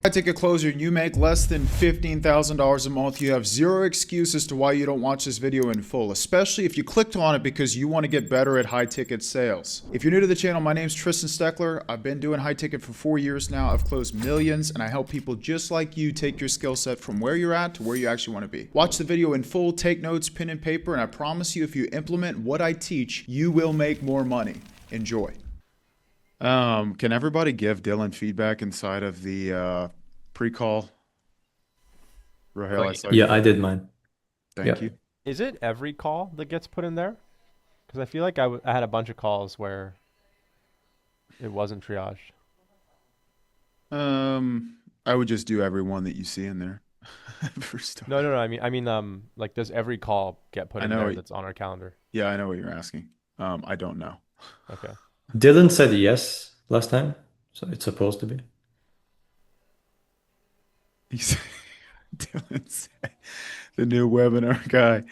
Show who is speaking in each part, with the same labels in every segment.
Speaker 1: High ticket closer, you make less than $15,000 a month. You have zero excuse as to why you don't watch this video in full, especially if you clicked on it because you want to get better at high ticket sales. If you're new to the channel, my name is Tristan Steckler. I've been doing high ticket for 4 years now. I've closed millions and I help people just like you take your skill set from where you're at to where you actually want to be. Watch the video in full, take notes, pen and paper, and I promise you if you implement what I teach, you will make more money. Enjoy. Can everybody give Dylan feedback inside of the pre-call? Rahel, I saw you.
Speaker 2: Yeah, I did mine.
Speaker 1: Thank
Speaker 2: Yeah.
Speaker 1: you.
Speaker 3: Is it every call that gets put in there? Because I feel like I had a bunch of calls where it wasn't triaged.
Speaker 1: I would just do every one that you see in there. For start.
Speaker 3: No. I mean, like, does every call get put
Speaker 1: I
Speaker 3: in
Speaker 1: know
Speaker 3: there
Speaker 1: it-
Speaker 3: that's on our calendar?
Speaker 1: Yeah, I know what you're asking. I don't know.
Speaker 3: Okay.
Speaker 2: Dylan said yes last time, so it's supposed to be.
Speaker 1: He's Dylan said the new webinar guy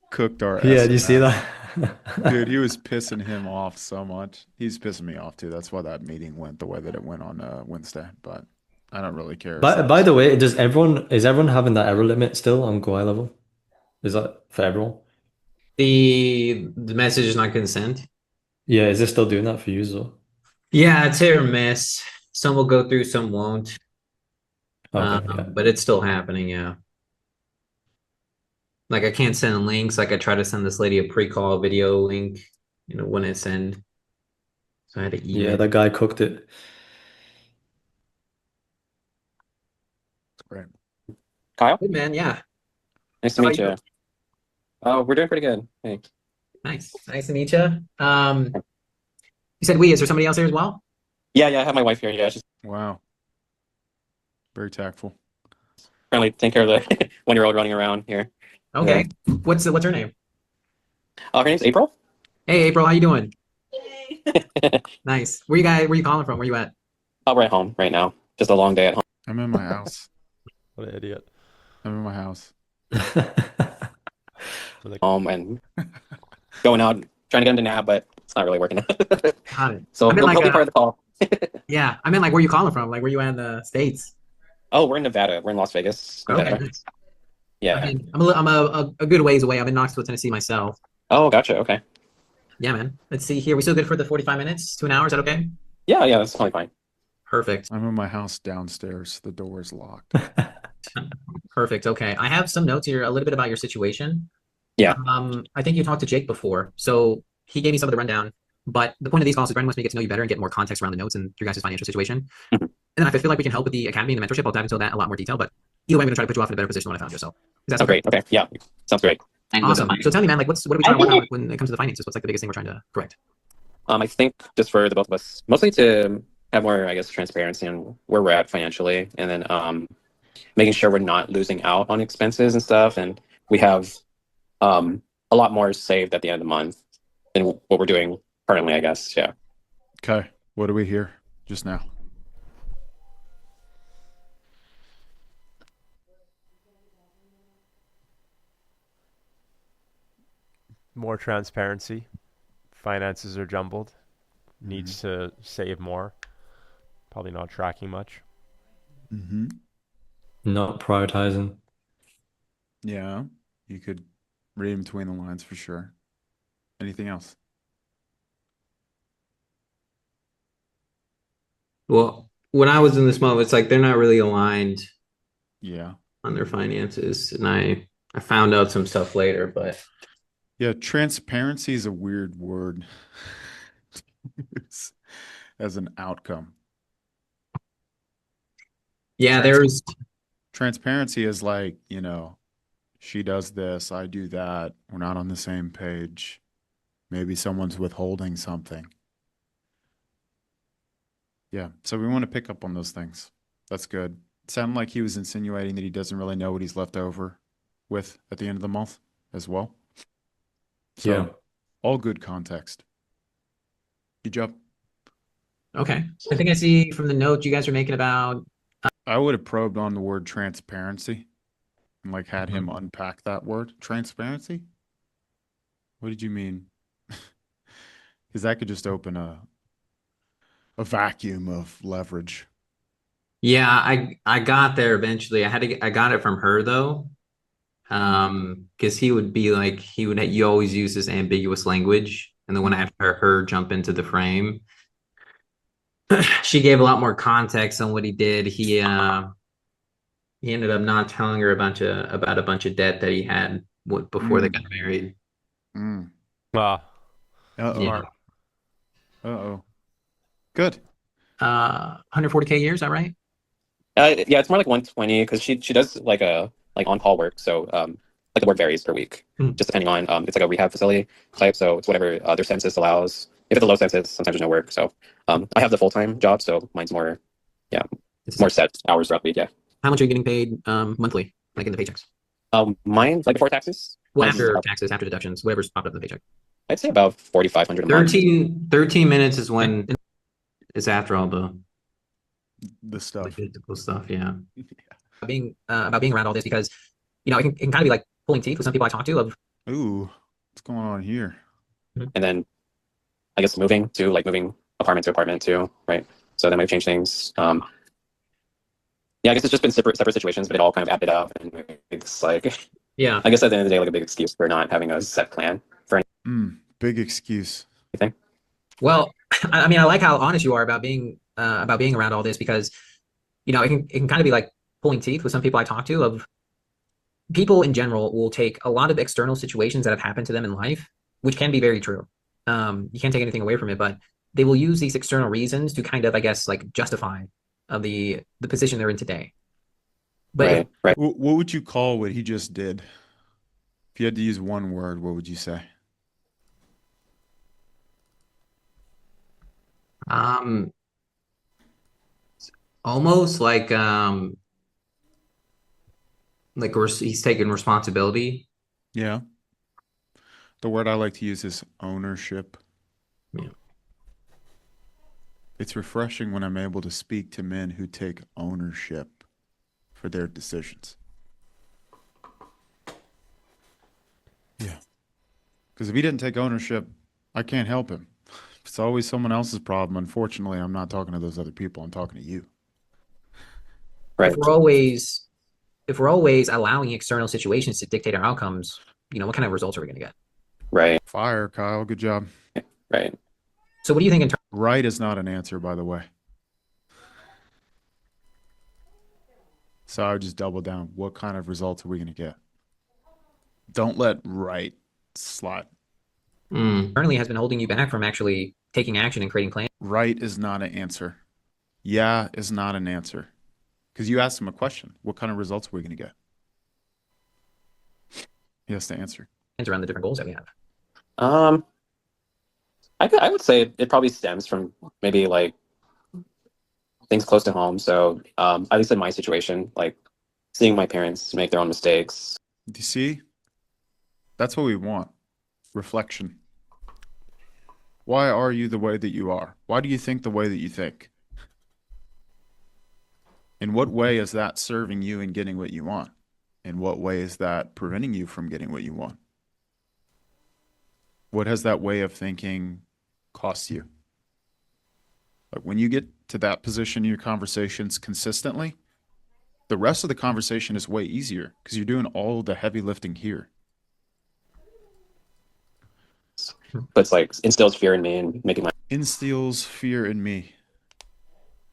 Speaker 1: cooked our
Speaker 2: Yeah, do you see
Speaker 1: SMS.
Speaker 2: that?
Speaker 1: Dude, he was pissing him off so much. He's pissing me off too. That's why that meeting went the way that it went on Wednesday. But I don't really care.
Speaker 2: By the way, is everyone having that error limit still on Go level? Is that for everyone?
Speaker 4: The message is not getting sent.
Speaker 2: Yeah, is it still doing that for you though?
Speaker 4: Yeah, it's hit or miss. Some will go through, some won't.
Speaker 2: Okay, yeah.
Speaker 4: But it's still happening, yeah. Like I can't send links. Like I tried to send this lady a pre-call video link, wouldn't send. So I had to email.
Speaker 2: Yeah, that guy cooked it.
Speaker 1: Right.
Speaker 5: Kyle,
Speaker 4: Good man, yeah.
Speaker 5: nice to
Speaker 4: How
Speaker 5: meet
Speaker 4: about
Speaker 5: you. Oh, we're doing pretty good. Hey.
Speaker 4: Nice to meet you. You said we. Is there somebody else there as well?
Speaker 5: Yeah, I have my wife here. Yeah, she's
Speaker 1: Wow. Very tactful.
Speaker 5: currently taking care of the 1-year-old running around here.
Speaker 4: Okay. What's her name?
Speaker 5: Her name's April.
Speaker 4: Hey, April. How you doing? Nice. Where you calling from? Where you at?
Speaker 5: Oh, we're at home right now. Just a long day at home.
Speaker 1: I'm in my house.
Speaker 3: What an idiot.
Speaker 1: I'm in my house.
Speaker 3: So, like,
Speaker 5: And going out, trying to get him to nap, but it's not really working.
Speaker 4: Got it.
Speaker 5: So
Speaker 4: I mean,
Speaker 5: he'll be part of the call.
Speaker 4: Yeah. I mean, like, where you calling from? Like, where you at in the States?
Speaker 5: Oh, we're in Nevada. We're in Las Vegas, Nevada.
Speaker 4: Okay. Nice.
Speaker 5: Yeah.
Speaker 4: I mean, I'm a good ways away. I'm in Knoxville, Tennessee myself.
Speaker 5: Oh, gotcha. Okay.
Speaker 4: Yeah, man. Let's see here. We still good for the 45 minutes to an hour? Is that okay?
Speaker 5: Yeah, that's totally fine.
Speaker 4: Perfect.
Speaker 1: I'm in my house downstairs. The door is locked.
Speaker 4: Perfect. Okay. I have some notes here, a little bit about your situation.
Speaker 5: Yeah.
Speaker 4: I think you talked to Jake before. So he gave me some of the rundown. But the point of these calls is Brendan wants me to get to know you better and get more context around the notes and your guys' financial situation.
Speaker 5: Mhm.
Speaker 4: And then if I feel like we can help with the academy and the mentorship, I'll dive into that in a lot more detail. But either way, I'm going to try to put you off in a better position than when I found you. So is that
Speaker 5: Oh, great. Okay. Yeah. Sounds great.
Speaker 4: awesome? So tell me, man, like what are we trying to work on when it comes to the finances? What's like the biggest thing we're trying to correct?
Speaker 5: I think just for the both of us, mostly to have more, I guess, transparency on where we're at financially, and then making sure we're not losing out on expenses and stuff, and we have a lot more saved at the end of the month than what we're doing currently, I guess. Yeah.
Speaker 1: Okay. What do we hear just now?
Speaker 3: more transparency. Finances are jumbled. Needs to save more. Probably not tracking much.
Speaker 1: Mm-hmm.
Speaker 2: Not prioritizing.
Speaker 1: Yeah. You could read in between the lines for sure. Anything else?
Speaker 4: Well, when I was in this moment, it's like they're not really aligned
Speaker 1: Yeah.
Speaker 4: on their finances. And I found out some stuff later, but
Speaker 1: Yeah, transparency is a weird word as an outcome.
Speaker 4: yeah,
Speaker 1: Transparency is like, she does this, I do that. We're not on the same page. Maybe someone's withholding something. Yeah, so we want to pick up on those things. That's good. It sounded like he was insinuating that he doesn't really know what he's left over with at the end of the month as well. So,
Speaker 2: Yeah.
Speaker 1: all good context. Good job.
Speaker 4: okay. I think I see from the note you guys are making about
Speaker 1: I would have probed on the word transparency and like had him unpack that word. Transparency? What did you mean? Because that could just open a vacuum of leverage.
Speaker 4: Yeah, I got there eventually. I got it from her though. Because he would be like you always use this ambiguous language, and then when I had her jump into the frame, she gave a lot more context on what he did. He ended up not telling her about a bunch of debt that he had before they got married.
Speaker 1: Mm.
Speaker 3: Ah,
Speaker 1: Uh-oh.
Speaker 4: Yeah.
Speaker 1: Uh-oh. Good.
Speaker 4: 140K years, is that right?
Speaker 5: Yeah, it's more like 120 because she does like a like on call work. So like the work varies per week,
Speaker 4: Hmm.
Speaker 5: just depending on it's like a rehab facility type. So it's whatever their census allows. If it's a low census, sometimes there's no work. So I have the full time job, so mine's more
Speaker 4: It's
Speaker 5: more set hours throughout the week. Yeah.
Speaker 4: How much are you getting paid monthly, like in the paychecks?
Speaker 5: Mine's like before taxes.
Speaker 4: Well,
Speaker 5: Mine's
Speaker 4: after
Speaker 5: about,
Speaker 4: taxes, after deductions, whatever's popped up in the paycheck.
Speaker 5: I'd say about 4,500 a month.
Speaker 4: 13 minutes is when it's after all
Speaker 1: The stuff.
Speaker 4: logistical stuff. Yeah. About being around all this because it can kind of be like pulling teeth with some people I talk to of
Speaker 1: Ooh, what's going on here?
Speaker 5: And then I guess moving apartment to apartment too, right? So that might change things. Yeah, I guess it's just been separate situations, but it all kind of added up, and it's like
Speaker 4: yeah.
Speaker 5: I guess at the end of the day, like a big excuse for not having a set plan for
Speaker 1: Big excuse.
Speaker 5: anything.
Speaker 4: Well, I mean, I like how honest you are about being around all this because it can kind of be like pulling teeth with some people I talk to of people in general will take a lot of external situations that have happened to them in life, which can be very true. You can't take anything away from it, but they will use these external reasons to kind of, I guess, like justify the position they're in today. But
Speaker 5: Right, right.
Speaker 1: What would you call what he just did? If you had to use one word, what would you say?
Speaker 4: um, almost like he's taking responsibility.
Speaker 1: Yeah. The word I like to use is ownership.
Speaker 4: Yeah.
Speaker 1: It's refreshing when I'm able to speak to men who take ownership for their decisions. Yeah. Because if he didn't take ownership, I can't help him. It's always someone else's problem. Unfortunately, I'm not talking to those other people. I'm talking to you.
Speaker 5: Right.
Speaker 4: If we're always allowing external situations to dictate our outcomes, what kind of results are we going to get?
Speaker 5: Right,
Speaker 1: Fire, Kyle. Good job.
Speaker 5: right.
Speaker 4: So what do you think in terms?
Speaker 1: Right is not an answer, by the way. So I would just double down. What kind of results are we going to get? Don't let right slide.
Speaker 4: Internally has been holding you back from actually taking action and creating plans?
Speaker 1: Right is not an answer. Yeah is not an answer. Because you asked him a question. What kind of results are we going to get? He has to answer.
Speaker 4: Around the different goals that we have.
Speaker 5: I would say it probably stems from maybe like things close to home. So at least in my situation, like seeing my parents make their own mistakes.
Speaker 1: Do you see? That's what we want. Reflection. Why are you the way that you are? Why do you think the way that you think? In what way is that serving you and getting what you want? In what way is that preventing you from getting what you want? What has that way of thinking cost you? Like when you get to that position in your conversations consistently, the rest of the conversation is way easier because you're doing all the heavy lifting here.
Speaker 5: But it's like instills fear in me and making
Speaker 1: Instills fear in me.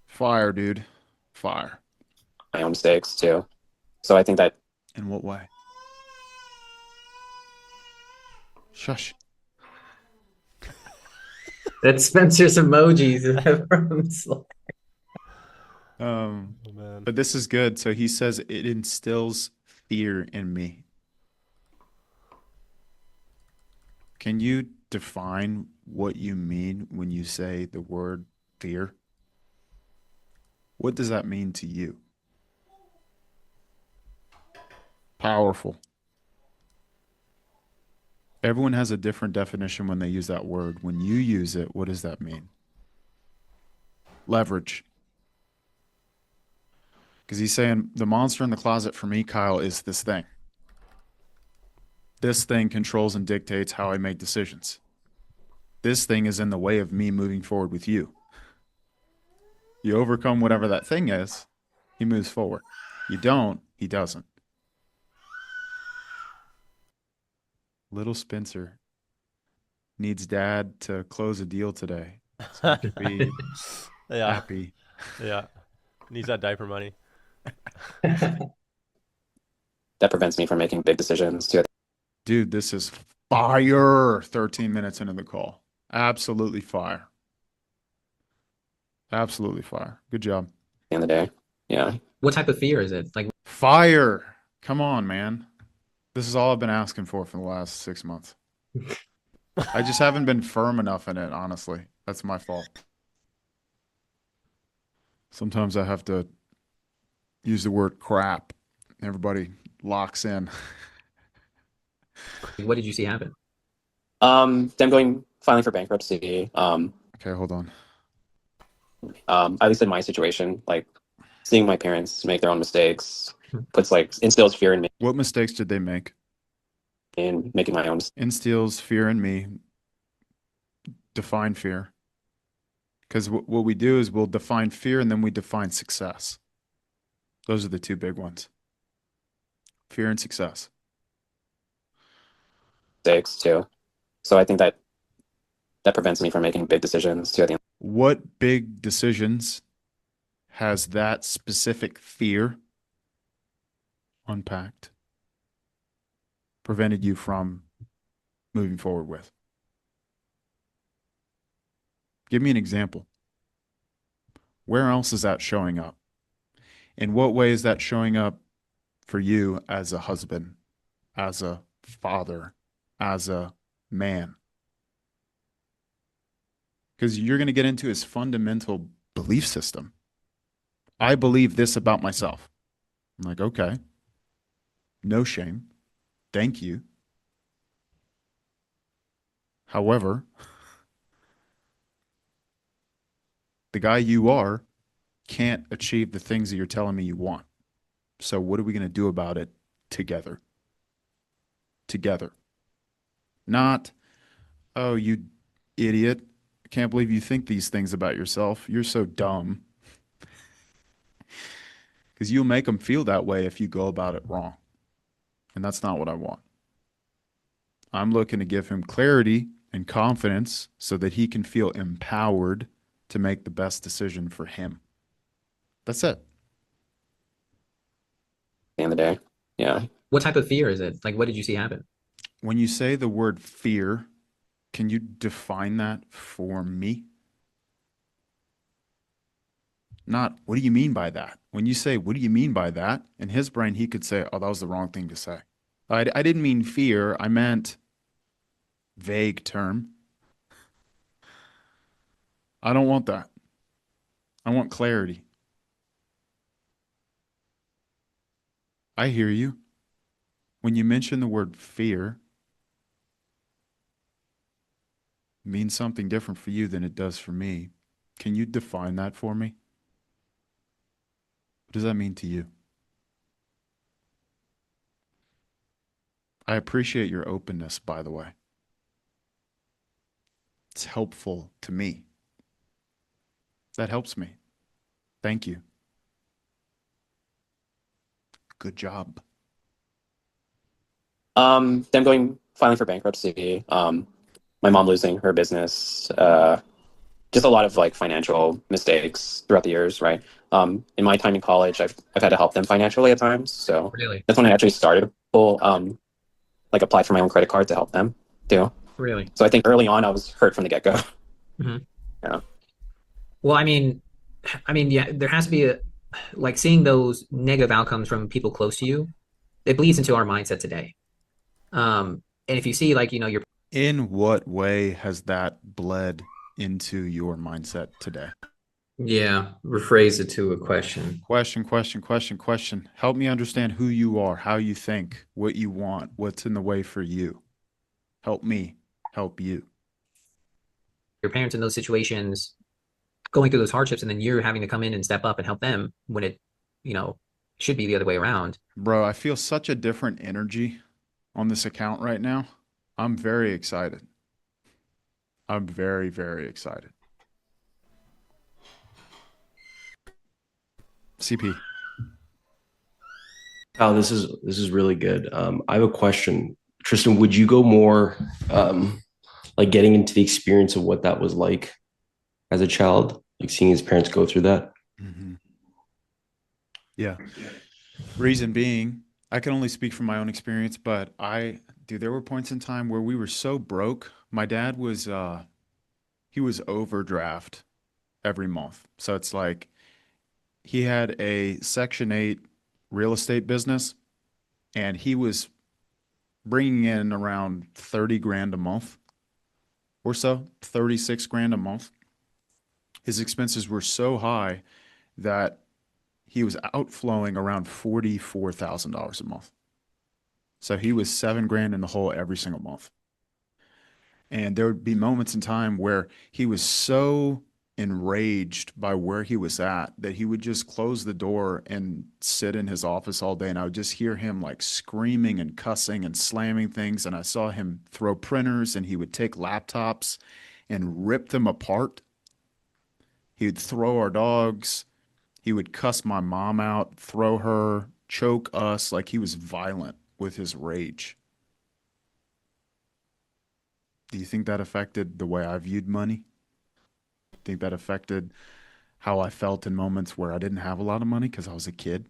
Speaker 1: Fire, dude. Fire.
Speaker 5: my own mistakes too. So I think that
Speaker 1: In what way? Shush.
Speaker 4: That's Spencer's emojis from Slack.
Speaker 3: Oh, man.
Speaker 1: But this is good. So he says it instills fear in me. Can you define what you mean when you say the word fear? What does that mean to you? Powerful. Everyone has a different definition when they use that word. When you use it, what does that mean? Leverage. Because he's saying the monster in the closet for me, Kyle, is this thing. This thing controls and dictates how I make decisions. This thing is in the way of me moving forward with you. You overcome whatever that thing is, he moves forward. You don't, he doesn't. Little Spencer needs dad to close a deal today so he can be
Speaker 3: Yeah,
Speaker 1: happy.
Speaker 3: yeah. Needs that diaper money.
Speaker 5: That prevents me from making big decisions too.
Speaker 1: Dude, this is fire. 13 minutes into the call. Absolutely fire. Absolutely fire. Good job.
Speaker 5: The end of the day. Yeah.
Speaker 4: What type of fear is it? Like,
Speaker 1: Fire. Come on, man. This is all I've been asking for the last 6 months. I just haven't been firm enough in it, honestly. That's my fault. Sometimes I have to use the word crap. Everybody locks in.
Speaker 4: what did you see happen?
Speaker 5: Them going filing for bankruptcy.
Speaker 1: Okay, hold on.
Speaker 5: At least in my situation, like seeing my parents make their own mistakes instills fear in me
Speaker 1: What mistakes did they make?
Speaker 5: in making my own mistakes.
Speaker 1: Instills fear in me. Define fear. Because what we do is we'll define fear and then we define success. Those are the two big ones. Fear and success.
Speaker 5: Too. So I think that prevents me from making big decisions too.
Speaker 1: What big decisions has that specific fear unpacked prevented you from moving forward with? Give me an example. Where else is that showing up? In what way is that showing up for you as a husband, as a father, as a man? Because you're going to get into his fundamental belief system. I believe this about myself. I'm like, okay, no shame. Thank you. However, the guy you are can't achieve the things that you're telling me you want. So what are we going to do about it together? Together. Not, oh, you idiot. I can't believe you think these things about yourself. You're so dumb. Because you'll make them feel that way if you go about it wrong. And that's not what I want. I'm looking to give him clarity and confidence so that he can feel empowered to make the best decision for him. That's it.
Speaker 5: At the end of the day. Yeah.
Speaker 4: What type of fear is it? Like, what did you see happen?
Speaker 1: When you say the word fear, can you define that for me? Not, what do you mean by that? When you say, what do you mean by that? In his brain, he could say, oh, that was the wrong thing to say. I didn't mean fear. I meant vague term. I don't want that. I want clarity. I hear you. When you mention the word fear, it means something different for you than it does for me. Can you define that for me? What does that mean to you? I appreciate your openness, by the way. It's helpful to me. That helps me. Thank you. Good job.
Speaker 5: Them filing for bankruptcy. My mom losing her business. Just a lot of like financial mistakes throughout the years, right? In my time in college, I've had to help them financially at times. So
Speaker 4: Really?
Speaker 5: that's when I actually started like applied for my own credit card to help them too.
Speaker 4: Really?
Speaker 5: So I think early on I was hurt from the get-go.
Speaker 4: Well, I mean, yeah, there has to be like seeing those negative outcomes from people close to you, it bleeds into our mindset today. And if you see like, your
Speaker 1: In what way has that bled into your mindset today?
Speaker 6: Yeah, rephrase it to a question.
Speaker 1: Question. Help me understand who you are, how you think, what you want, what's in the way for you. Help me help you.
Speaker 4: your parents in those situations going through those hardships, and then you're having to come in and step up and help them when it, should be the other way around.
Speaker 1: Bro, I feel such a different energy on this account right now. I'm very excited. I'm very, very excited. CP,
Speaker 7: Kyle, this is really good. I have a question. Tristan, would you go more like getting into the experience of what that was like as a child, like seeing his parents go through that?
Speaker 1: Mm-hmm. Yeah. Reason being, I can only speak from my own experience, but dude, there were points in time where we were so broke. My dad was, he was overdraft every month. So it's like he had a Section 8 real estate business and he was bringing in around 30 grand a month or so, 36 grand a month. His expenses were so high that he was outflowing around $44,000 a month. So he was 7 grand in the hole every single month. And there would be moments in time where he was so enraged by where he was at that he would just close the door and sit in his office all day. And I would just hear him like screaming and cussing and slamming things. And I saw him throw printers and he would take laptops and rip them apart. He would throw our dogs. He would cuss my mom out, throw her, choke us. Like he was violent with his rage. Do you think that affected the way I viewed money? Think that affected how I felt in moments where I didn't have a lot of money because I was a kid?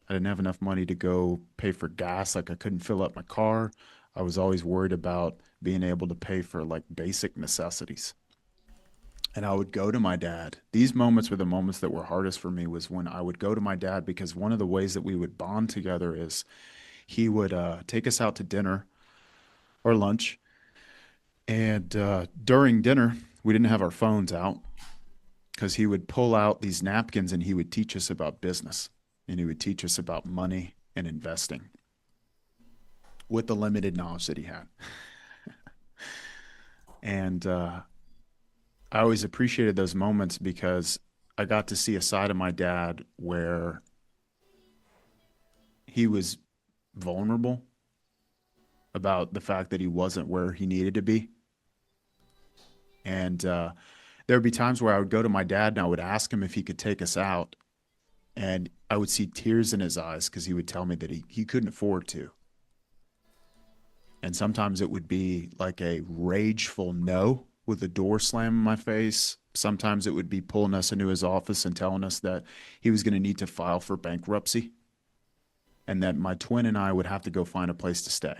Speaker 1: I didn't have enough money to go pay for gas. Like I couldn't fill up my car. I was always worried about being able to pay for like basic necessities. And I would go to my dad. These moments were the moments that were hardest for me was when I would go to my dad because one of the ways that we would bond together is he would take us out to dinner or lunch. And during dinner, we didn't have our phones out because he would pull out these napkins and he would teach us about business and he would teach us about money and investing with the limited knowledge that he had. And I always appreciated those moments because I got to see a side of my dad where he was vulnerable about the fact that he wasn't where he needed to be. And there would be times where I would go to my dad and I would ask him if he could take us out. And I would see tears in his eyes because he would tell me that he couldn't afford to. And sometimes it would be like a rageful no with a door slam in my face. Sometimes it would be pulling us into his office and telling us that he was going to need to file for bankruptcy and that my twin and I would have to go find a place to stay.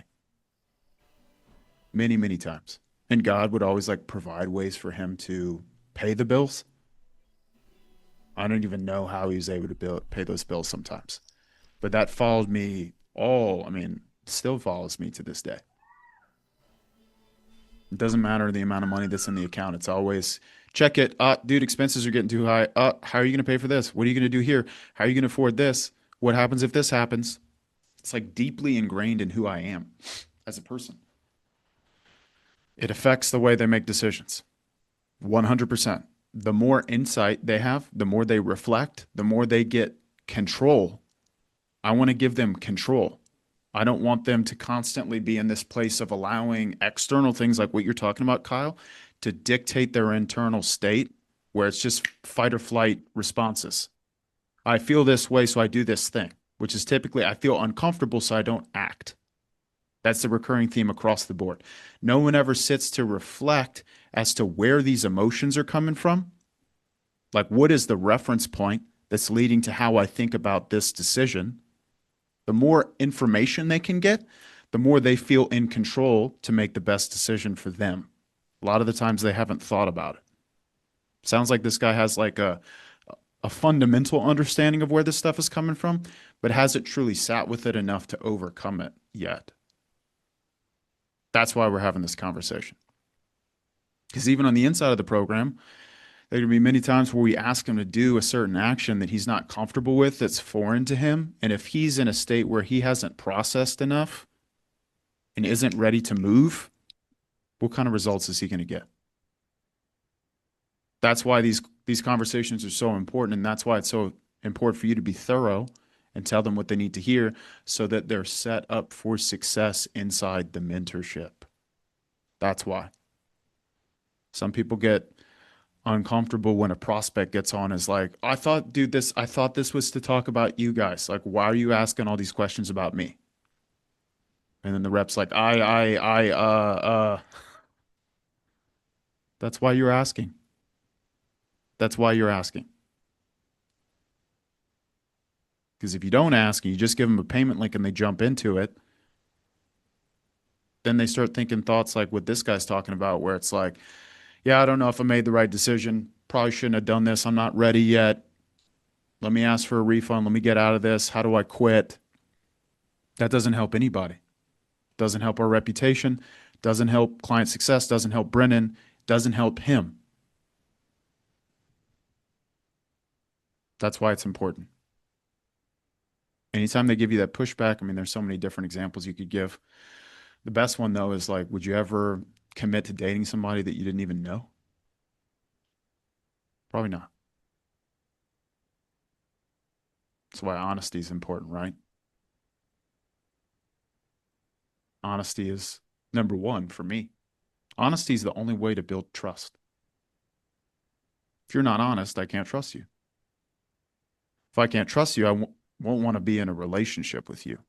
Speaker 1: Many, many times. And God would always like provide ways for him to pay the bills. I don't even know how he was able to pay those bills sometimes. But that followed me still follows me to this day. It doesn't matter the amount of money that's in the account. It's always check it. Dude, expenses are getting too high. How are you going to pay for this? What are you going to do here? How are you going to afford this? What happens if this happens? It's like deeply ingrained in who I am as a person. It affects the way they make decisions. 100%. The more insight they have, the more they reflect, the more they get control. I want to give them control. I don't want them to constantly be in this place of allowing external things like what you're talking about, Kyle, to dictate their internal state where it's just fight or flight responses. I feel this way, so I do this thing, which is typically I feel uncomfortable, so I don't act. That's the recurring theme across the board. No one ever sits to reflect as to where these emotions are coming from. Like, what is the reference point that's leading to how I think about this decision? The more information they can get, the more they feel in control to make the best decision for them. A lot of the times they haven't thought about it. Sounds like this guy has like a fundamental understanding of where this stuff is coming from, but hasn't truly sat with it enough to overcome it yet. That's why we're having this conversation. Because even on the inside of the program, there are going to be many times where we ask him to do a certain action that he's not comfortable with, that's foreign to him. And if he's in a state where he hasn't processed enough and isn't ready to move, what kind of results is he going to get? That's why these conversations are so important. And that's why it's so important for you to be thorough and tell them what they need to hear so that they're set up for success inside the mentorship. That's why. Some people get uncomfortable when a prospect gets on is like, I thought this was to talk about you guys. Like, why are you asking all these questions about me? And then the rep's like, that's why you're asking. That's why you're asking. Because if you don't ask and you just give them a payment link and they jump into it, then they start thinking thoughts like what this guy's talking about, where it's like, yeah, I don't know if I made the right decision. Probably shouldn't have done this. I'm not ready yet. Let me ask for a refund. Let me get out of this. How do I quit? That doesn't help anybody. Doesn't help our reputation. Doesn't help client success. Doesn't help Brennan. Doesn't help him. That's why it's important. Anytime they give you that pushback, I mean, there's so many different examples you could give. The best one, though, is like, would you ever commit to dating somebody that you didn't even know? Probably not. That's why honesty is important, right? Honesty is number one for me. Honesty is the only way to build trust. If you're not honest, I can't trust you. If I can't trust you, I won't want to be in a relationship with you.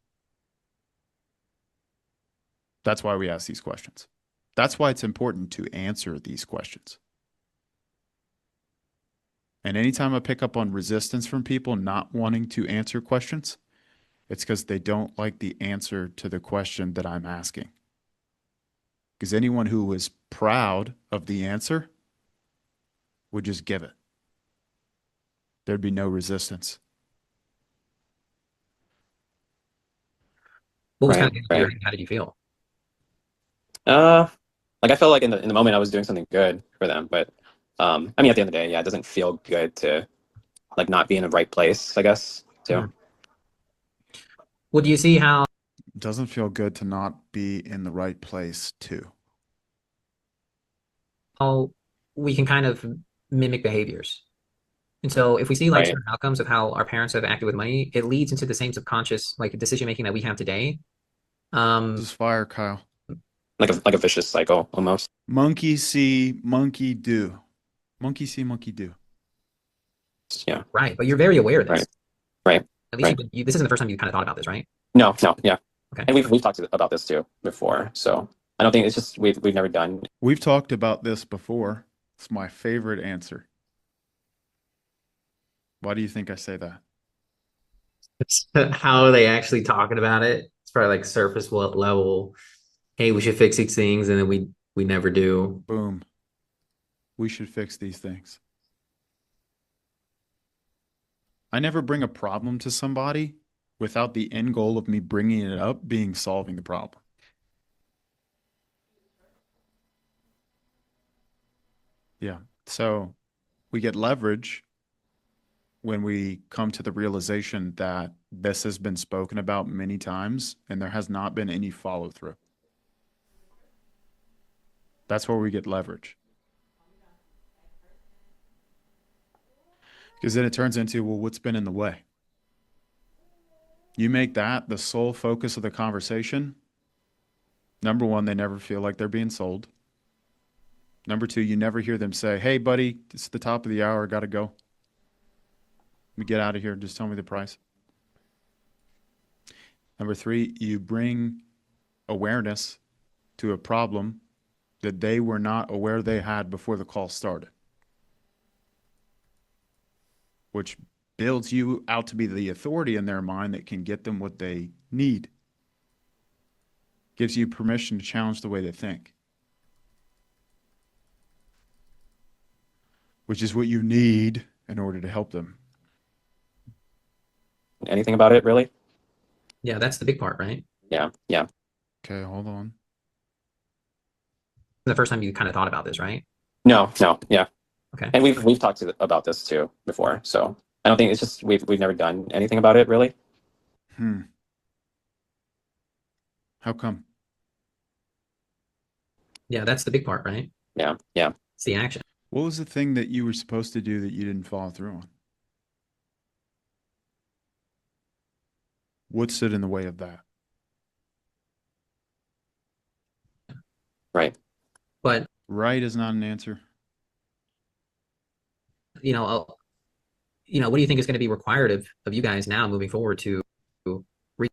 Speaker 1: That's why we ask these questions. That's why it's important to answer these questions. And anytime I pick up on resistance from people not wanting to answer questions, it's because they don't like the answer to the question that I'm asking. Because anyone who was proud of the answer would just give it. There'd be no resistance.
Speaker 4: What was
Speaker 5: Right,
Speaker 4: kind of
Speaker 5: right.
Speaker 4: how did you feel?
Speaker 5: Like I felt like in the moment I was doing something good for them, but I mean at the end of the day, yeah, it doesn't feel good to like not be in the right place, I guess, too.
Speaker 4: Mhm. Well, do you see how
Speaker 1: It doesn't feel good to not be in the right place too.
Speaker 4: we can kind of mimic behaviors? And so if we see like
Speaker 5: Right.
Speaker 4: certain outcomes of how our parents have acted with money, it leads into the same subconscious like decision making that we have today.
Speaker 1: Just fire, Kyle.
Speaker 5: Like a vicious cycle almost.
Speaker 1: Monkey see, monkey do. Monkey see, monkey do.
Speaker 5: Yeah.
Speaker 4: Right, but you're very aware of this.
Speaker 5: Right.
Speaker 4: At least
Speaker 5: Right.
Speaker 4: this isn't the first time you kind of thought about this, right?
Speaker 5: No, yeah.
Speaker 4: Okay.
Speaker 5: And we've talked about this too before, so I don't think it's just we've never done.
Speaker 1: We've talked about this before. It's my favorite answer. Why do you think I say that?
Speaker 6: How are they actually talking about it? It's probably like surface level. Hey, we should fix these things, and then we never do.
Speaker 1: Boom. We should fix these things. I never bring a problem to somebody without the end goal of me bringing it up being solving the problem. Yeah. So we get leverage when we come to the realization that this has been spoken about many times and there has not been any follow through. That's where we get leverage. Because then it turns into, well, what's been in the way? You make that the sole focus of the conversation. Number one, they never feel like they're being sold. Number two, you never hear them say, hey, buddy, it's the top of the hour. Got to go. Let me get out of here. Just tell me the price. Number three, you bring awareness to a problem that they were not aware they had before the call started, which builds you out to be the authority in their mind that can get them what they need. Gives you permission to challenge the way they think, which is what you need in order to help them.
Speaker 5: Anything about it, really?
Speaker 4: Yeah, that's the big part, right?
Speaker 5: Yeah.
Speaker 1: Okay, hold on.
Speaker 4: The first time you kind of thought about this, right?
Speaker 5: No, yeah.
Speaker 4: Okay.
Speaker 5: And we've talked about this too before, so I don't think it's just we've never done anything about it, really.
Speaker 1: How come?
Speaker 4: Yeah, that's the big part, right?
Speaker 5: Yeah.
Speaker 4: It's the action.
Speaker 1: What was the thing that you were supposed to do that you didn't follow through on? What stood in the way of that?
Speaker 5: Right.
Speaker 4: But
Speaker 1: Right is not an answer.
Speaker 4: what do you think is going to be required of you guys now moving forward to reach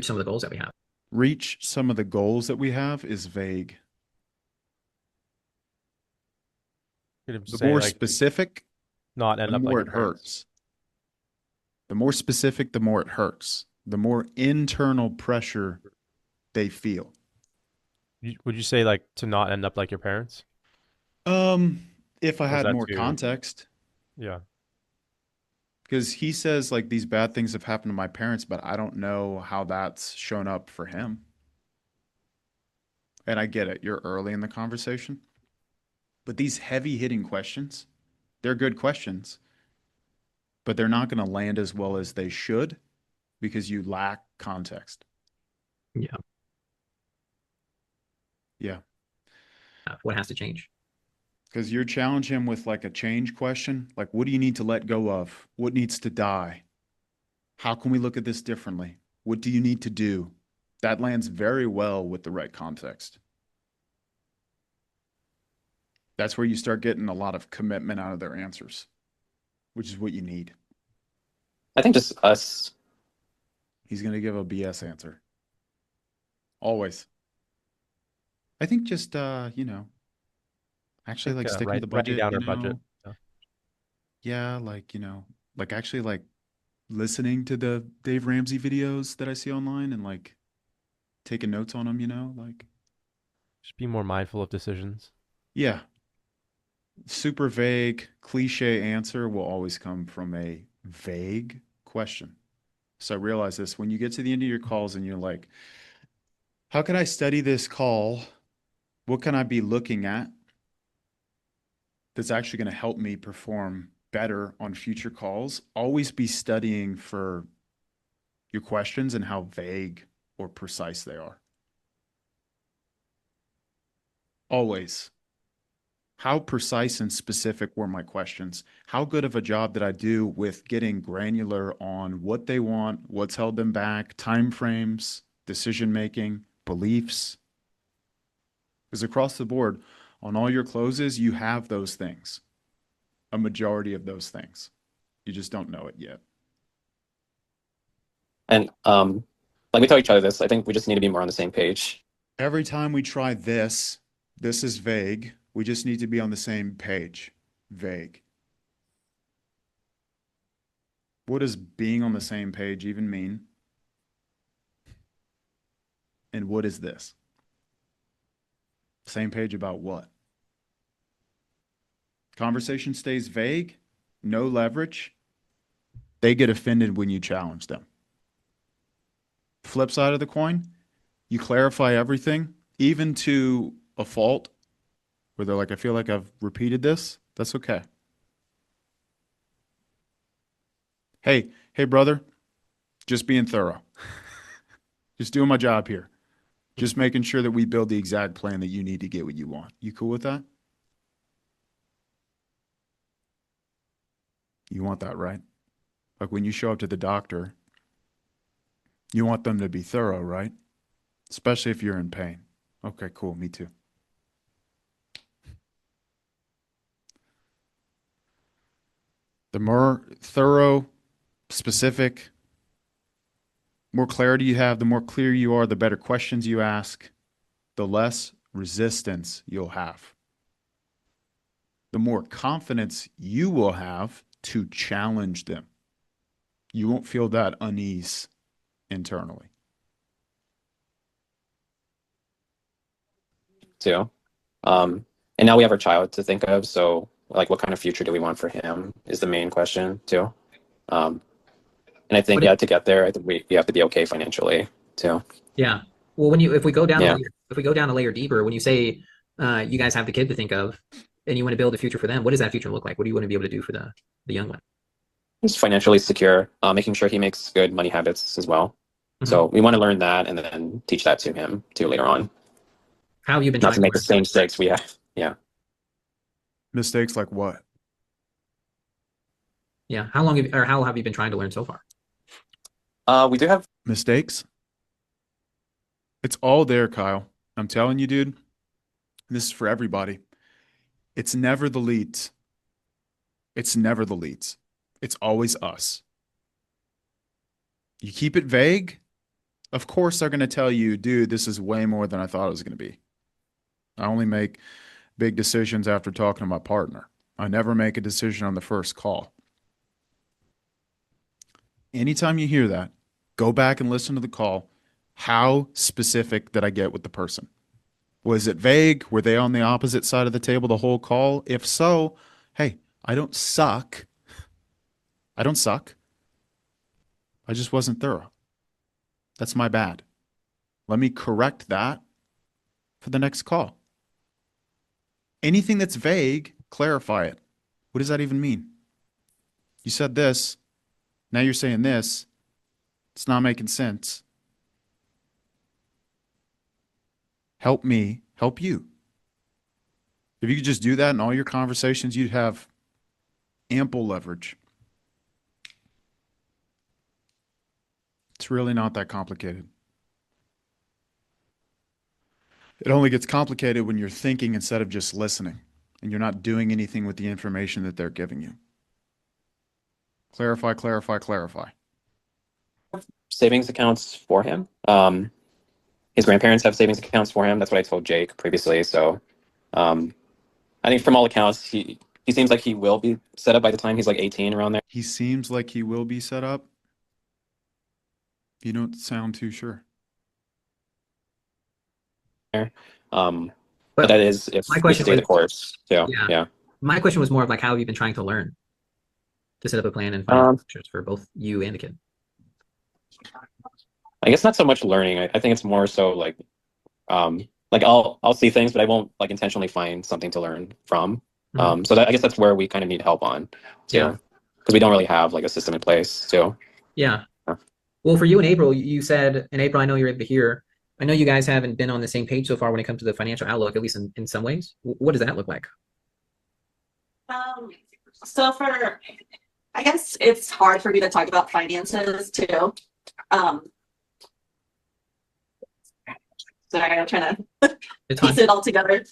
Speaker 4: some of the goals that we have?
Speaker 1: Reach some of the goals that we have is vague.
Speaker 3: Could
Speaker 1: The
Speaker 3: say
Speaker 1: more
Speaker 3: like
Speaker 1: specific,
Speaker 3: not end
Speaker 1: the
Speaker 3: up like
Speaker 1: more
Speaker 3: your
Speaker 1: it
Speaker 3: parents.
Speaker 1: hurts. The more specific, the more it hurts. The more internal pressure they feel.
Speaker 3: Would you say like to not end up like your parents?
Speaker 1: If I
Speaker 3: Or is
Speaker 1: had
Speaker 3: that
Speaker 1: more
Speaker 3: too?
Speaker 1: context,
Speaker 3: Yeah.
Speaker 1: because he says like these bad things have happened to my parents, but I don't know how that's shown up for him. And I get it, you're early in the conversation. But these heavy hitting questions, they're good questions, but they're not going to land as well as they should because you lack context.
Speaker 4: Yeah.
Speaker 1: Yeah.
Speaker 4: What has to change?
Speaker 1: Because you challenge him with like a change question, like what do you need to let go of? What needs to die? How can we look at this differently? What do you need to do? That lands very well with the right context. That's where you start getting a lot of commitment out of their answers, which is what you need.
Speaker 5: I think just us.
Speaker 1: He's going to give a BS answer. Always. I think just, actually like sticking to the
Speaker 3: writing
Speaker 1: budget,
Speaker 3: down our budget.
Speaker 1: Yeah, like, like actually like listening to the Dave Ramsey videos that I see online and like taking notes on them, like,
Speaker 3: Just be more mindful of decisions.
Speaker 1: yeah. Super vague, cliche answer will always come from a vague question. So I realize this when you get to the end of your calls and you're like, how can I study this call? What can I be looking at that's actually going to help me perform better on future calls? Always be studying for your questions and how vague or precise they are. Always. How precise and specific were my questions? How good of a job did I do with getting granular on what they want, what's held them back, timeframes, decision making, beliefs? Because across the board, on all your closes, you have those things. A majority of those things. You just don't know it yet.
Speaker 5: And like we tell each other this, I think we just need to be more on the same page.
Speaker 1: Every time we try this is vague. We just need to be on the same page. Vague. What does being on the same page even mean? And what is this? Same page about what? Conversation stays vague, no leverage. They get offended when you challenge them. Flip side of the coin, you clarify everything, even to a fault, where they're like, I feel like I've repeated this. That's okay. Hey, brother, just being thorough. Just doing my job here. Just making sure that we build the exact plan that you need to get what you want. You cool with that? You want that, right? Like when you show up to the doctor, you want them to be thorough, right? Especially if you're in pain. Okay, cool. Me too. The more thorough, specific, more clarity you have, the more clear you are, the better questions you ask, the less resistance you'll have. The more confidence you will have to challenge them. You won't feel that unease internally.
Speaker 5: Too. And now we have our child to think of. So like, what kind of future do we want for him is the main question too. And I think, to get there, I think we have to be okay financially too.
Speaker 4: Yeah. Well, if we go down,
Speaker 5: Yeah.
Speaker 4: if we go down a layer deeper, when you say you guys have the kid to think of, and you want to build a future for them, what does that future look like? What do you want to be able to do for the young one?
Speaker 5: He's financially secure, making sure he makes good money habits as well. So we want to learn that and then teach that to him too later on.
Speaker 4: How have you been
Speaker 5: Not
Speaker 4: trying
Speaker 5: to make the
Speaker 4: learn?
Speaker 5: same mistakes we have. Yeah.
Speaker 1: Mistakes like what?
Speaker 4: Yeah. How have you been trying to learn so far?
Speaker 5: We do have
Speaker 1: Mistakes? It's all there, Kyle. I'm telling you, dude. This is for everybody. It's never the leads. It's never the leads. It's always us. You keep it vague, of course they're going to tell you, dude, this is way more than I thought it was going to be. I only make big decisions after talking to my partner. I never make a decision on the first call. Anytime you hear that, go back and listen to the call. How specific did I get with the person? Was it vague? Were they on the opposite side of the table the whole call? If so, hey, I don't suck. I don't suck. I just wasn't thorough. That's my bad. Let me correct that for the next call. Anything that's vague, clarify it. What does that even mean? You said this. Now you're saying this. It's not making sense. Help me help you. If you could just do that in all your conversations, you'd have ample leverage. It's really not that complicated. It only gets complicated when you're thinking instead of just listening, and you're not doing anything with the information that they're giving you. Clarify, clarify, clarify.
Speaker 5: Savings accounts for him. His grandparents have savings accounts for him. That's what I told Jake previously. So I think from all accounts, he seems like he will be set up by the time he's like 18, around there.
Speaker 1: He seems like he will be set up. You don't sound too sure.
Speaker 5: But that is if
Speaker 4: my
Speaker 5: we
Speaker 4: question
Speaker 5: stay the
Speaker 4: was-
Speaker 5: course. So
Speaker 4: Yeah.
Speaker 5: yeah.
Speaker 4: My question was more of like, how have you been trying to learn to set up a plan and financial structures for both you and the kid?
Speaker 5: I guess not so much learning. I think it's more so like I'll see things, but I won't like intentionally find something to learn from. So I guess that's where we kind of need help on too,
Speaker 4: Yeah.
Speaker 5: because we don't really have like a system in place. So
Speaker 4: Yeah.
Speaker 5: Yeah.
Speaker 4: Well, for you and April, you said, and April, I know you're able to hear. I know you guys haven't been on the same page so far when it comes to the financial outlook, at least in some ways. What does that look like?
Speaker 8: So I guess it's hard for me to talk about finances too. Sorry, I'm trying to
Speaker 4: It's
Speaker 8: piece
Speaker 4: fine.
Speaker 8: it all together.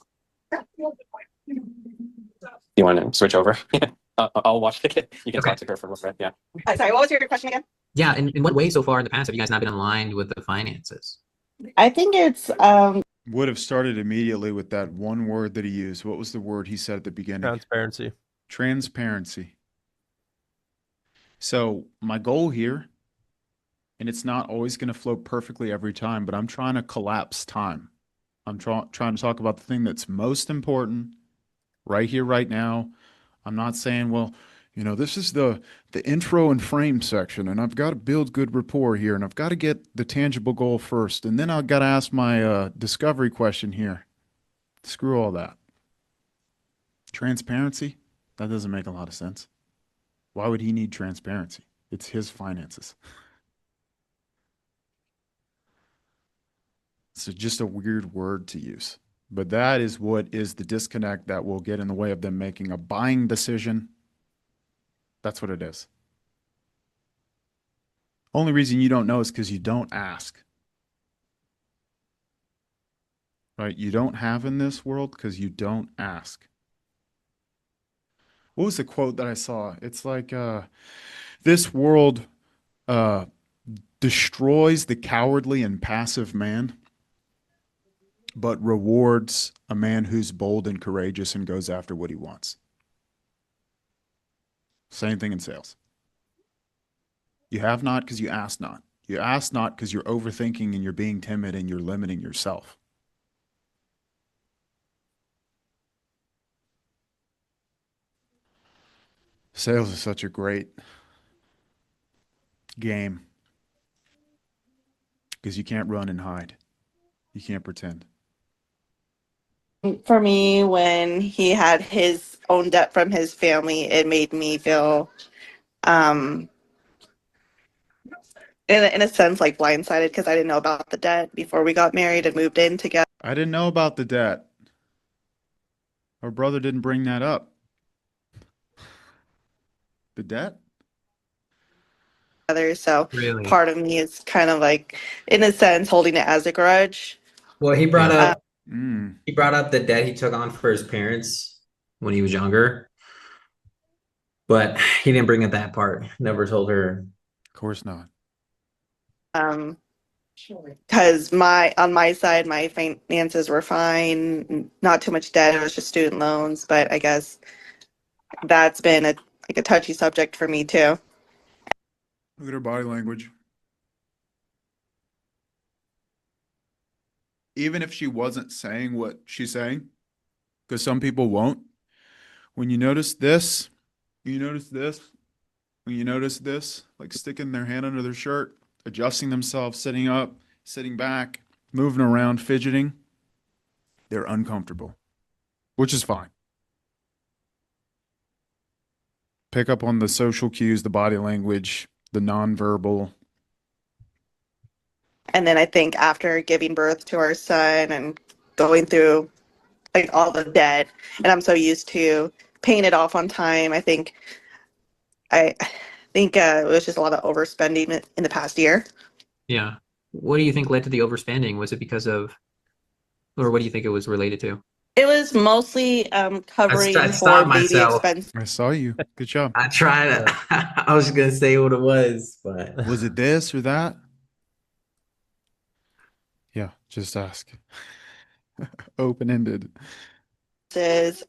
Speaker 5: you want to switch over? I'll watch the kid. You can
Speaker 4: Okay.
Speaker 5: talk to her for a little bit. Yeah.
Speaker 8: Sorry, what was your question again?
Speaker 4: Yeah. In what way so far in the past have you guys not been aligned with the finances?
Speaker 8: I think it's
Speaker 1: Would have started immediately with that one word that he used. What was the word he said at the beginning?
Speaker 3: Transparency.
Speaker 1: Transparency. So my goal here, and it's not always going to flow perfectly every time, but I'm trying to collapse time. I'm trying to talk about the thing that's most important right here, right now. I'm not saying, well, you know, this is the intro and frame section, and I've got to build good rapport here, and I've got to get the tangible goal first, and then I've got to ask my discovery question here. Screw all that. Transparency? That doesn't make a lot of sense. Why would he need transparency? It's his finances. It's just a weird word to use. But that is what is the disconnect that will get in the way of them making a buying decision. That's what it is. Only reason you don't know is because you don't ask. Right? You don't have in this world because you don't ask. What was the quote that I saw? It's like, this world destroys the cowardly and passive man, but rewards a man who's bold and courageous and goes after what he wants. Same thing in sales. You have not because you ask not. You ask not because you're overthinking and you're being timid and you're limiting yourself. Sales is such a great game because you can't run and hide. You can't pretend.
Speaker 9: For me, when he had his own debt from his family, it made me feel, in a sense, like blindsided because I didn't know about the debt before we got married and moved in together.
Speaker 1: I didn't know about the debt. Our brother didn't bring that up. The debt?
Speaker 9: So
Speaker 4: Really?
Speaker 9: part of me is kind of like, in a sense, holding it as a grudge.
Speaker 6: Well, he brought up
Speaker 1: Mm.
Speaker 6: the debt he took on for his parents when he was younger. But he didn't bring up that part. Never told her.
Speaker 1: Of course not.
Speaker 9: Because on my side, my finances were fine, not too much debt. It was just student loans, but I guess that's been a touchy subject for me too.
Speaker 1: Look at her body language. Even if she wasn't saying what she's saying, because some people won't. When you notice this, you notice this, when you notice this, like sticking their hand under their shirt, adjusting themselves, sitting up, sitting back, moving around, fidgeting, they're uncomfortable, which is fine. Pick up on the social cues, the body language, the nonverbal.
Speaker 9: And then I think after giving birth to our son and going through like all the debt, and I'm so used to paying it off on time, I think it was just a lot of overspending in the past year.
Speaker 4: Yeah. What do you think led to the overspending? Was it because of, or what do you think it was related to?
Speaker 9: It was mostly covering
Speaker 6: I
Speaker 9: for
Speaker 6: stopped
Speaker 9: baby
Speaker 6: myself.
Speaker 9: expenses.
Speaker 1: I saw you. Good job.
Speaker 6: I tried to. I was gonna say what it was, but
Speaker 1: Was it this or that? Yeah, just ask. Open-ended.
Speaker 9: Things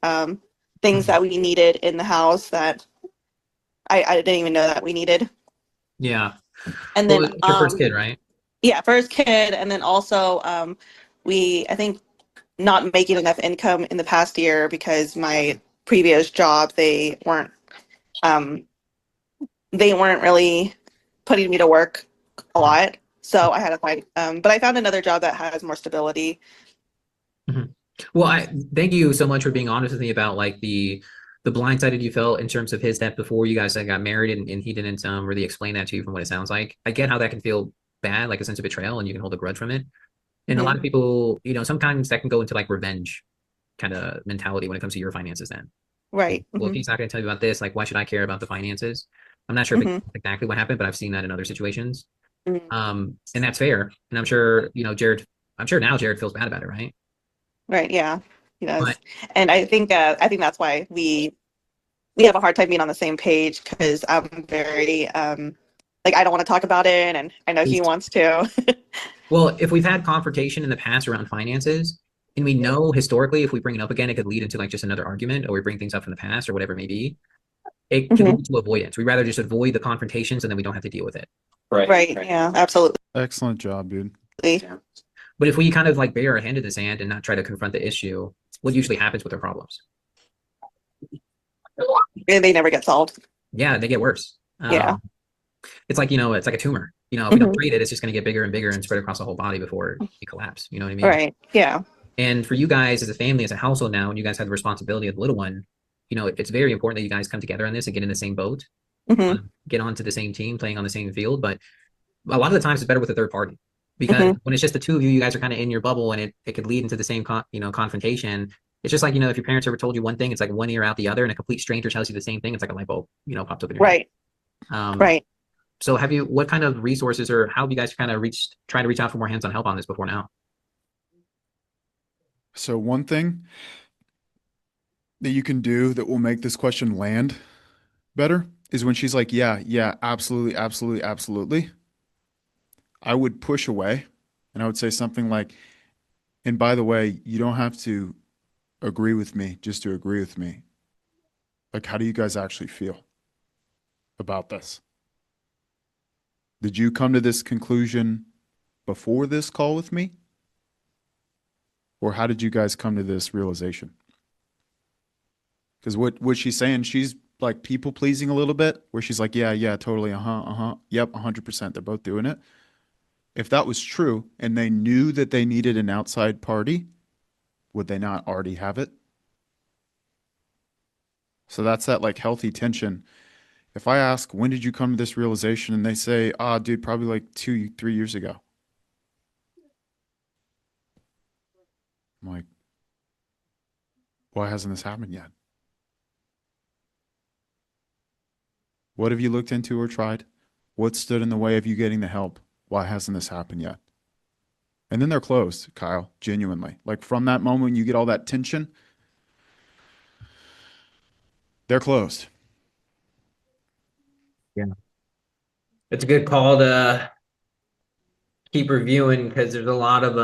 Speaker 9: that we needed in the house that I didn't even know that we needed.
Speaker 4: Yeah.
Speaker 9: And
Speaker 4: Well,
Speaker 9: then
Speaker 4: it's your first kid, right?
Speaker 9: yeah, first kid, and then also I think not making enough income in the past year because my previous job they weren't really putting me to work a lot, so I had to find but I found another job that has more stability.
Speaker 4: Well, I thank you so much for being honest with me about like the blindsided you felt in terms of his death before you guys got married, and he didn't really explain that to you from what it sounds like. I get how that can feel bad, like a sense of betrayal, and you can hold a grudge from it. And a lot of people, sometimes that can go into like revenge kind of mentality when it comes to your finances then.
Speaker 9: Right.
Speaker 4: Well, if he's not going to tell you about this, like, why should I care about the finances? I'm not sure if it's exactly what happened, but I've seen that in other situations. And that's fair. And I'm sure, I'm sure now Jared feels bad about it, right?
Speaker 9: Right, yeah, he does.
Speaker 4: But-
Speaker 9: And I think that's why we have a hard time being on the same page because I'm very like I don't want to talk about it, and I know he wants to.
Speaker 4: Well, if we've had confrontation in the past around finances, and we know historically if we bring it up again, it could lead into like just another argument, or we bring things up from the past or whatever it may be. It can lead to avoidance. We'd rather just avoid the confrontations and then we don't have to deal with it.
Speaker 9: Right, yeah, absolutely.
Speaker 1: Excellent job, dude.
Speaker 4: But if we kind of like bury our hand in the sand and not try to confront the issue, what usually happens with our problems?
Speaker 9: And they never get solved.
Speaker 4: Yeah, they get worse.
Speaker 9: Yeah.
Speaker 4: It's like, it's like a tumor. If we don't treat it, it's just going to get bigger and bigger and spread across the whole body before it collapse. You know what I mean?
Speaker 9: Right, yeah.
Speaker 4: And for you guys as a family, as a household now, and you guys have the responsibility of the little one, it's very important that you guys come together on this and get in the same boat, get onto the same team, playing on the same field. But a lot of the times it's better with a third party because when it's just the two of you, you guys are kind of in your bubble and it could lead into the same, confrontation. It's just like, if your parents ever told you one thing, it's like one ear out the other, and a complete stranger tells you the same thing. It's like a light bulb, pops up in your head.
Speaker 9: Right.
Speaker 4: So what kind of resources or how have you guys kind of try to reach out for more hands-on help on this before now?
Speaker 1: So one thing that you can do that will make this question land better is when she's like, yeah, absolutely, absolutely, absolutely. I would push away and I would say something like, and by the way, you don't have to agree with me just to agree with me. Like, how do you guys actually feel about this? Did you come to this conclusion before this call with me? Or how did you guys come to this realization? Because what she's saying, she's like people pleasing a little bit, where she's like, yeah, totally, yep, 100%, they're both doing it. If that was true and they knew that they needed an outside party, would they not already have it? So that's that like healthy tension. If I ask, when did you come to this realization? And they say, dude, probably like 2-3 years ago. I'm like, why hasn't this happened yet? What have you looked into or tried? What stood in the way of you getting the help? Why hasn't this happened yet? And then they're closed, Kyle, genuinely. Like from that moment, you get all that tension, they're closed.
Speaker 6: It's a good call to keep reviewing because there's a lot of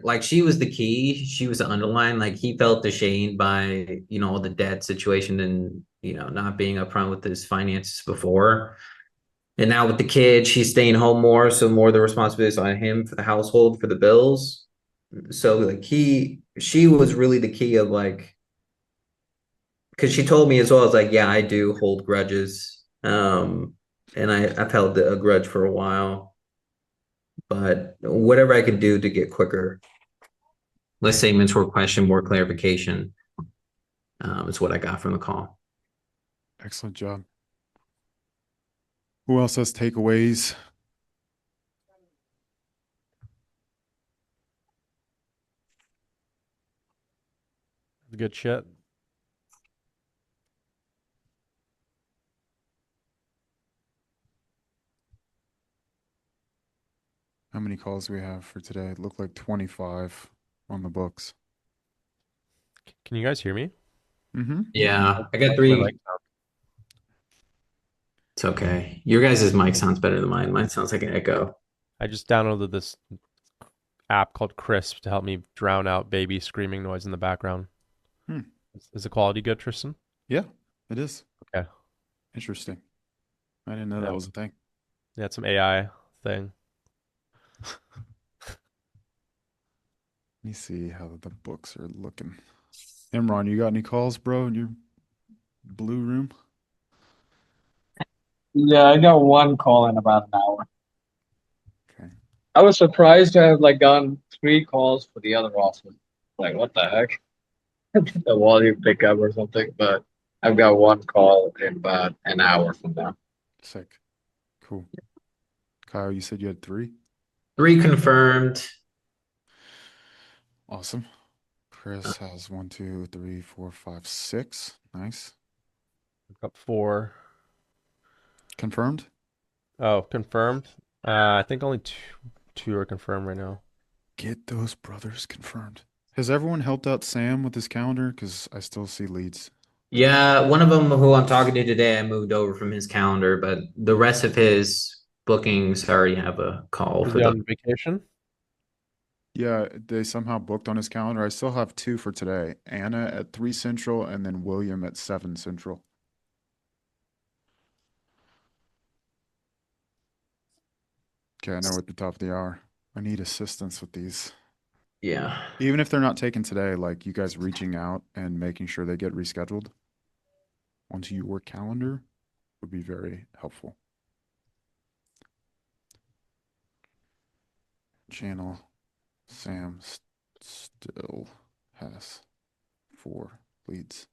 Speaker 6: like she was the key. She was the underlying. Like he felt ashamed by the debt situation and not being upfront with his finances before. And now with the kid, she's staying home more, so more of the responsibility is on him for the household, for the bills. So like she was really the key of like, because she told me as well, it's like, yeah, I do hold grudges. And I've held a grudge for a while, but whatever I can do to get quicker, less statements for question, more clarification, is what I got from the call.
Speaker 1: Excellent job. Who else has takeaways?
Speaker 3: Good shit.
Speaker 1: How many calls do we have for today? It looked like 25 on the books.
Speaker 3: Can you guys hear me?
Speaker 1: Mm-hmm.
Speaker 6: Yeah, I got
Speaker 3: My
Speaker 6: three.
Speaker 3: mic sound-
Speaker 6: It's okay. Your guys' mic sounds better than mine. Mine sounds like an echo.
Speaker 3: I just downloaded this app called Crisp to help me drown out baby screaming noise in the background.
Speaker 1: Hmm.
Speaker 3: Is the quality good, Tristan?
Speaker 1: Yeah, it is.
Speaker 3: Okay.
Speaker 1: Interesting. I didn't know
Speaker 3: Yeah.
Speaker 1: that was a thing.
Speaker 3: Yeah, it's some AI thing.
Speaker 1: Let me see how the books are looking. Imran, you got any calls, bro, in your blue room?
Speaker 10: Yeah, I got one call in about an hour.
Speaker 1: Okay.
Speaker 10: I was surprised to have like gotten 3 calls for the other office. Like, what the heck? The volume pickup or something, but I've got one call in about an hour from now.
Speaker 1: Sick. Cool. Kyle, you said you had 3?
Speaker 6: 3 confirmed.
Speaker 1: Awesome. Chris has 1, 2, 3, 4, 5, 6. Nice.
Speaker 3: I've got 4.
Speaker 1: Confirmed?
Speaker 3: Oh, confirmed. I think only two are confirmed right now.
Speaker 1: Get those brothers confirmed. Has everyone helped out Sam with his calendar? Because I still see leads.
Speaker 4: Yeah, one of them who I'm talking to today, I moved over from his calendar, but the rest of his bookings already have a call
Speaker 3: Is
Speaker 4: for
Speaker 3: he
Speaker 4: the.
Speaker 3: on vacation?
Speaker 1: Yeah, they somehow booked on his calendar. I still have 2 for today. Anna at 3 Central and then William at 7 Central. Okay, I know we're at the top of the hour. I need assistance with these.
Speaker 4: Yeah.
Speaker 1: Even if they're not taken today, like you guys reaching out and making sure they get rescheduled onto your calendar would be very helpful. Channel Sam still has 4 leads.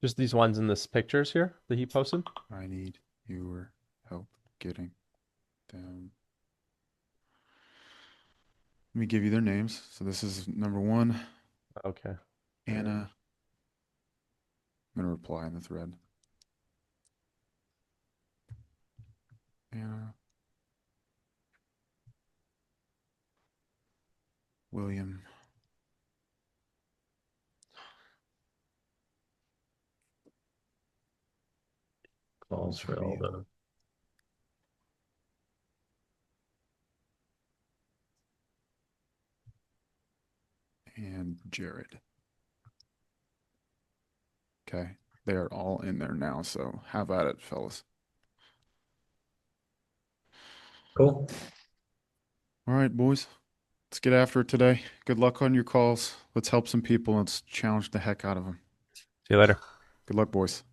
Speaker 3: Just these ones in this pictures here that he posted?
Speaker 1: I need your help getting them. Let me give you their names. So this is number 1,
Speaker 3: Okay.
Speaker 1: Anna. I'm going to reply in the thread. Anna. William.
Speaker 4: Calls for all the.
Speaker 1: And Jared. Okay, they are all in there now, so have at it, fellas.
Speaker 4: Cool.
Speaker 1: All right, boys. Let's get after it today. Good luck on your calls. Let's help some people. Let's challenge the heck out of them.
Speaker 3: See you later.
Speaker 1: Good luck, boys.